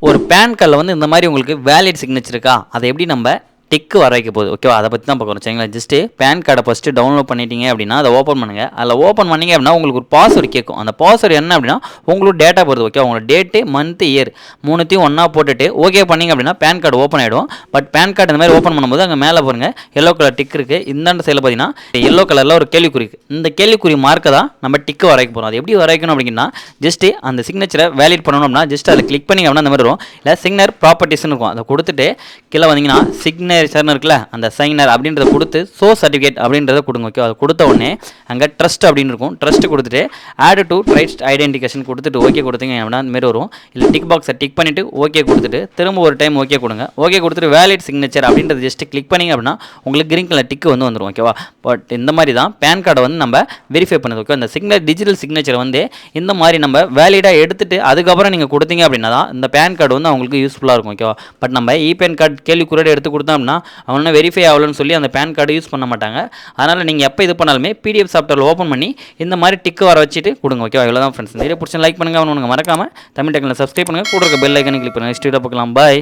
ஒரு பேன் கார்டில் வந்து இந்த மாதிரி உங்களுக்கு வேலிட் சிக்னேச்சர் இருக்கா, அதை எப்படி நம்ம டிக்கு வர வைக்க போகுது, ஓகேவா? அதை பற்றி தான் பார்க்குறோம், சரிங்களா? ஜஸ்ட்டு பேன் கார்டை ஃபஸ்ட்டு டவுன்லோட் பண்ணிட்டீங்க அப்படின்னா அதை ஓப்பன் பண்ணுங்கள். அதில் ஓப்பன் பண்ணிங்க அப்படின்னா உங்களுக்கு ஒரு பாஸ்வேர்டு கேட்கும். அந்த பாஸ்வேர்டு என்ன அப்படின்னா உங்களுக்கு டேட்டா போடுது, ஓகே? உங்களோட டேட்டு, மந்த், இயர் மூணுத்தையும் ஒன்றா போட்டுட்டு ஓகே பண்ணிங்க அப்படின்னா பேன் கார்டு ஓப்பன் ஆகிடும். பட் பேன் கார்டு இந்த மாதிரி ஓப்பன் பண்ணும்போது அங்கே மேலே பாருங்கள் எல்லோ கலர் டிக் இருக்குது. இந்தாண்ட சைடில் பார்த்தீங்கன்னா எல்லோ கலரில் ஒரு கேள்விக்குறி இருக்குது. இந்த கேள்விக்குறி மார்க்கை தான் நம்ம டிக்கு வரைக்க போகிறோம். அது எப்படி வரைக்கணும் அப்படின்னா ஜஸ்ட்டு அந்த சிக்னேச்சரை வேலிட் பண்ணணும் அப்படின்னா ஜஸ்ட் அதை கிளிக் பண்ணிங்க அப்படின்னா அந்த மாதிரி வரும். இல்லை சிக்னர் ப்ராப்பர்ட்டிஸ்னு இருக்கும், அதை கொடுத்துட்டு கீழே வந்தீங்கன்னா சிக்னேச்சர்னு இருக்குல்ல, அந்த சைனர் அப்படின்றத கொடுத்து ஷோ சர்டிஃபிகேட் அப்படின்றத கொடுங்க, ஓகே? அதை கொடுத்த உடனே அங்கே ட்ரஸ்ட் அப்படின்னு இருக்கும். ட்ரஸ்ட் கொடுத்துட்டு ஆட் டு ட்ரஸ்ட் ஐடென்டிஃபிகேஷன் கொடுத்துட்டு ஓகே கொடுத்தீங்க அப்படின்னா அந்த மாதிரி வரும். இல்லை டிக் பாக்ஸை டிக் பண்ணிவிட்டு ஓகே கொடுத்துட்டு திரும்ப ஒரு டைம் ஓகே கொடுங்க. ஓகே கொடுத்துட்டு வேலிட் சிக்னேச்சர் அப்படின்றது ஜஸ்ட் கிளிக் பண்ணிங்க அப்படின்னா உங்களுக்கு கிரீன் கலர் டிக்கு வந்து வந்துடும், ஓகேவா? பட் இந்த மாதிரி தான் பேன் கார்டை வந்து நம்ம வெரிஃபை பண்ணுது, ஓகே? அந்த சிக்னல் டிஜிட்டல் சிக்னேச்சர் வந்து இந்த மாதிரி நம்ம வேலிடாக எடுத்துட்டு அதுக்கப்புறம் நீங்கள் கொடுத்தீங்க அப்படின்னா தான் இந்த பேன் கார்டு வந்து அவங்களுக்கு யூஸ்ஃபுல்லாக இருக்கும், ஓகேவா? பட் நம்ம பேன் கார்டு கேள்வி குறியீடு எடுத்து கொடுத்தோம் அப்படின்னா அவனை வெரிஃபை ஆகலன்னு சொல்லி அந்த பேன் கார்டு யூஸ் பண்ண மாட்டாங்க. அதனால் நீங்கள் எப்போ இது பண்ணாலுமே பிடிஎஃப் சாஃப்ட்வேர் ஓப்பன் பண்ணி இந்த மாதிரி டிக்கு வர வச்சுட்டு கொடுங்க, ஓகேவா? இவ்வளோ தான் ஃப்ரெண்ட்ஸ். இந்த வீடியோ பிடிச்சா லைக் பண்ணுங்கள், அவனுங்க மறக்காமல் தமிழ் டெக்னில் சப்ஸ்கிரைப் பண்ணுங்கள், கூட இருக்க பெல் ஐக்கனை கிளிக் பண்ணுங்கள். நெக்ஸ்ட் வீடியோ பார்க்கலாம். பாய்.